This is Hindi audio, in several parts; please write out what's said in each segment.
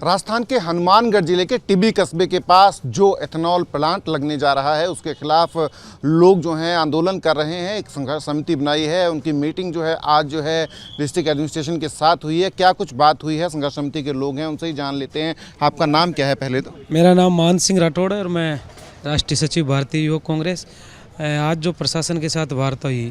राजस्थान के हनुमानगढ़ जिले के टिब्बी कस्बे के पास जो एथेनॉल प्लांट लगने जा रहा है उसके खिलाफ लोग जो हैं आंदोलन कर रहे हैं। एक संघर्ष समिति बनाई है, उनकी मीटिंग जो है आज जो है डिस्ट्रिक्ट एडमिनिस्ट्रेशन के साथ हुई है। क्या कुछ बात हुई है, संघर्ष समिति के लोग हैं उनसे ही जान लेते हैं। आपका नाम क्या है पहले तो? मेरा नाम मान सिंह राठौड़ है और मैं राष्ट्रीय सचिव भारतीय युवक कांग्रेस। आज जो प्रशासन के साथ वार्ता हुई,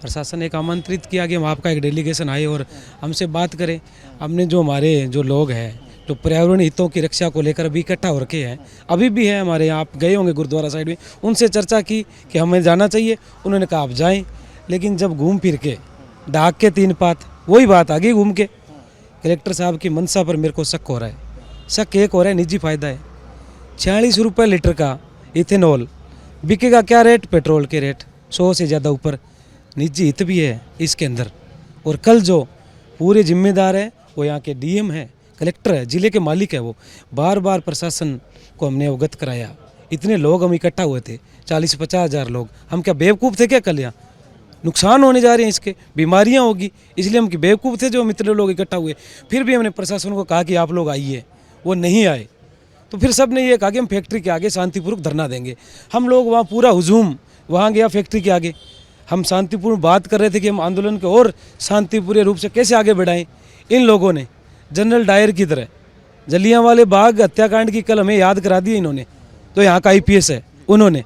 प्रशासन एक आमंत्रित किया कि हम आपका एक डेलीगेशन आए और हमसे बात करें। हमने जो हमारे जो लोग हैं जो पर्यावरण हितों की रक्षा को लेकर अभी इकट्ठा हो रखे हैं, अभी भी है हमारे यहाँ, आप गए होंगे गुरुद्वारा साइड में, उनसे चर्चा की कि हमें जाना चाहिए। उन्होंने कहा आप जाएं, लेकिन जब घूम फिर के डाक के 3 पात वही बात आ गई घूम के। कलेक्टर साहब की मंशा पर मेरे को शक हो रहा है। शक एक हो रहा है, निजी फायदा है। 46 रुपये लीटर का इथेनॉल बिकेगा क्या रेट? पेट्रोल के रेट 100 से ज़्यादा ऊपर। निजी हित भी है इसके अंदर। और कल जो पूरे जिम्मेदार है वो यहाँ के डीएम है, कलेक्टर है, जिले के मालिक है। वो बार बार प्रशासन को हमने अवगत कराया। इतने लोग हम इकट्ठा हुए थे, 40-50 हज़ार लोग। हम क्या बेवकूफ़ थे क्या? कल यहाँ नुकसान होने जा रहे हैं, इसके बीमारियाँ होगी, इसलिए हम बेवकूफ़ थे जो हम इतने लोग इकट्ठा हुए। फिर भी हमने प्रशासन को कहा कि आप लोग आइए, वो नहीं आए। तो फिर सब ने ये कहा कि हम फैक्ट्री के आगे शांतिपूर्वक धरना देंगे। हम लोग वहाँ पूरा हुजूम वहाँ गया फैक्ट्री के आगे। हम शांतिपूर्ण बात कर रहे थे कि हम आंदोलन को और शांतिपूर्ण रूप से कैसे आगे बढ़ाएं। इन लोगों ने जनरल डायर की तरह जलियांवाले बाग हत्याकांड की कल हमें याद करा दी इन्होंने। तो यहाँ का आईपीएस है उन्होंने।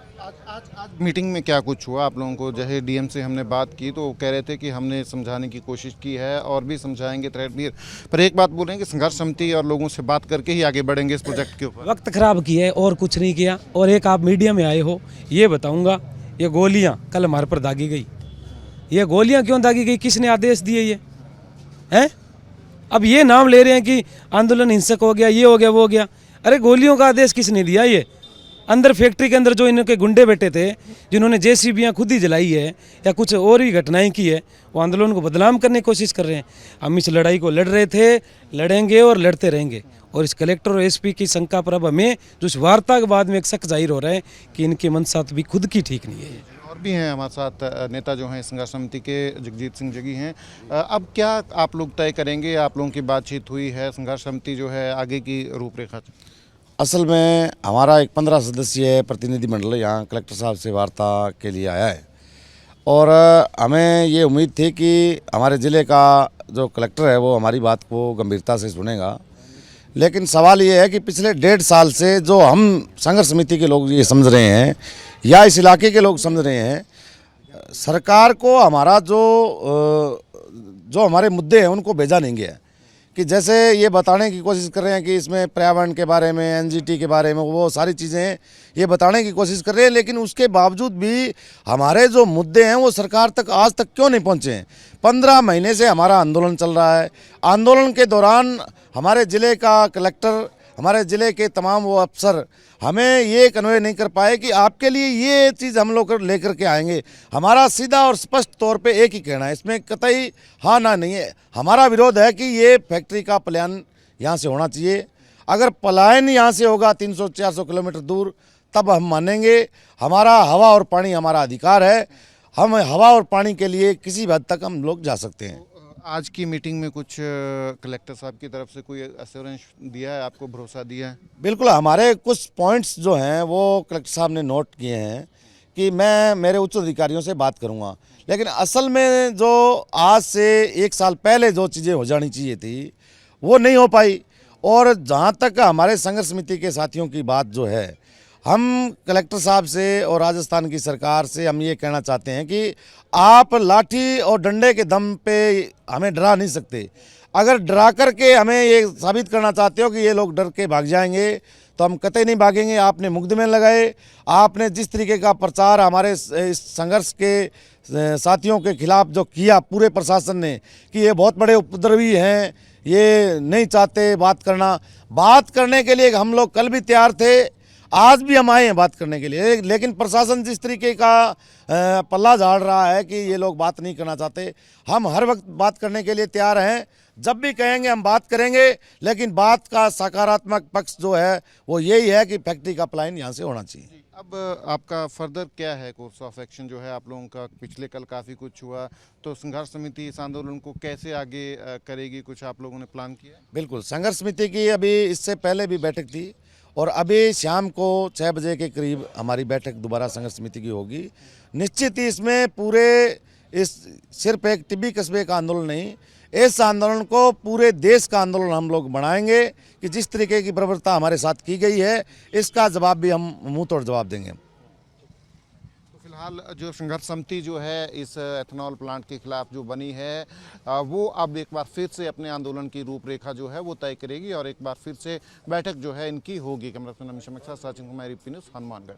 आज मीटिंग में क्या कुछ हुआ आप लोगों को? जैसे डीएम से हमने बात की तो वो कह रहे थे कि हमने समझाने की कोशिश की है और भी समझाएंगे थ्रेट भी, पर एक बात बोल रहे हैं कि संघर्ष समिति और लोगों से बात करके ही आगे बढ़ेंगे इस प्रोजेक्ट के ऊपर। वक्त खराब किया है और कुछ नहीं किया। और एक आप मीडिया में आए हो, ये बताऊंगा, ये गोलियां कल हमारे पर दागी गई। ये गोलियां क्यों दागी गई? किसने आदेश दिए ये हैं? अब ये नाम ले रहे हैं कि आंदोलन हिंसक हो गया, ये हो गया, वो हो गया। अरे गोलियों का आदेश किसने दिया? ये अंदर फैक्ट्री के अंदर जो इनके गुंडे बैठे थे, जिन्होंने जेसीबियां खुद ही जलाई है या कुछ और भी घटनाएं की है, वो आंदोलन को बदनाम करने की कोशिश कर रहे हैं। हम इस लड़ाई को लड़ रहे थे, लड़ेंगे और लड़ते रहेंगे। और इस कलेक्टर और एसपी की शंका पर अब हमें जो इस वार्ता के बाद में एक शक जाहिर हो रहा है कि इनकी मनसा भी खुद की ठीक नहीं है। और भी हैं हमारे साथ नेता जो हैं संघर्ष समिति के, जगजीत सिंह जगी हैं। अब क्या आप लोग तय करेंगे? आप लोगों की बातचीत हुई है, संघर्ष समिति जो है आगे की रूपरेखा? असल में हमारा एक 15 सदस्यीय प्रतिनिधिमंडल यहाँ कलेक्टर साहब से वार्ता के लिए आया है और हमें ये उम्मीद थी कि हमारे ज़िले का जो कलेक्टर है वो हमारी बात को गंभीरता से सुनेगा। लेकिन सवाल ये है कि पिछले 1.5 साल से जो हम संघर्ष समिति के लोग ये समझ रहे हैं या इस इलाके के लोग समझ रहे हैं, सरकार को हमारा जो हमारे मुद्दे हैं उनको भेजा नहीं गया। कि जैसे ये बताने की कोशिश कर रहे हैं कि इसमें पर्यावरण के बारे में, एनजीटी के बारे में, वो सारी चीज़ें ये बताने की कोशिश कर रहे हैं, लेकिन उसके बावजूद भी हमारे जो मुद्दे हैं वो सरकार तक आज तक क्यों नहीं पहुँचे हैं? 15 महीने से हमारा आंदोलन चल रहा है। आंदोलन के दौरान हमारे ज़िले का कलेक्टर, हमारे ज़िले के तमाम वो अफसर हमें ये कन्वे नहीं कर पाए कि आपके लिए ये चीज़ हम लोग लेकर के आएंगे। हमारा सीधा और स्पष्ट तौर पे एक ही कहना है, इसमें कतई हाँ ना नहीं है। हमारा विरोध है कि ये फैक्ट्री का पलायन यहाँ से होना चाहिए। अगर पलायन यहाँ से होगा 300-400 किलोमीटर दूर, तब हम मानेंगे। हमारा हवा और पानी हमारा अधिकार है। हम हवा और पानी के लिए किसी भी हद तक हम लोग जा सकते हैं। आज की मीटिंग में कुछ कलेक्टर साहब की तरफ से कोई एश्योरेंस दिया है, आपको भरोसा दिया है? बिल्कुल, हमारे कुछ पॉइंट्स जो हैं वो कलेक्टर साहब ने नोट किए हैं कि मैं मेरे उच्च अधिकारियों से बात करूंगा। लेकिन असल में जो आज से 1 साल पहले जो चीज़ें हो जानी चाहिए थी वो नहीं हो पाई। और जहां तक हमारे संघर्ष समिति के साथियों की बात जो है, हम कलेक्टर साहब से और राजस्थान की सरकार से हम ये कहना चाहते हैं कि आप लाठी और डंडे के दम पे हमें डरा नहीं सकते। अगर डरा करके हमें ये साबित करना चाहते हो कि ये लोग डर के भाग जाएंगे, तो हम कतई नहीं भागेंगे। आपने मुकदमे लगाए, आपने जिस तरीके का प्रचार हमारे इस संघर्ष के साथियों के खिलाफ जो किया पूरे प्रशासन ने कि ये बहुत बड़े उपद्रवी हैं, ये नहीं चाहते बात करने के लिए हम लोग कल भी तैयार थे, आज भी हम आए हैं बात करने के लिए। लेकिन प्रशासन जिस तरीके का पल्ला झाड़ रहा है कि ये लोग बात नहीं करना चाहते, हम हर वक्त बात करने के लिए तैयार हैं। जब भी कहेंगे हम बात करेंगे, लेकिन बात का सकारात्मक पक्ष जो है वो यही है कि फैक्ट्री का पलायन यहाँ से होना चाहिए। अब आपका फर्दर क्या है कोर्स ऑफ एक्शन जो है आप लोगों का? पिछले कल काफ़ी कुछ हुआ, तो संघर्ष समिति इस आंदोलन को कैसे आगे करेगी, कुछ आप लोगों ने प्लान किया? बिल्कुल, संघर्ष समिति की अभी इससे पहले भी बैठक थी और अभी शाम को 6 बजे के करीब हमारी बैठक दोबारा संघर्ष समिति की होगी। निश्चित ही इसमें पूरे इस सिर्फ एक टिब्बी कस्बे का आंदोलन नहीं, इस आंदोलन को पूरे देश का आंदोलन हम लोग बनाएंगे कि जिस तरीके की प्रवृत्ता हमारे साथ की गई है इसका जवाब भी हम मुंह तोड़ जवाब देंगे। तो फिलहाल जो संघर्ष समिति जो है इस एथेनॉल प्लांट के खिलाफ जो बनी है वो अब एक बार फिर से अपने आंदोलन की रूपरेखा जो है वो तय करेगी और एक बार फिर से बैठक जो है इनकी होगी। कैमरा पर्सन अमित शर्मा के साथ सचिन कुमार, AP न्यूज़, हनुमानगढ़।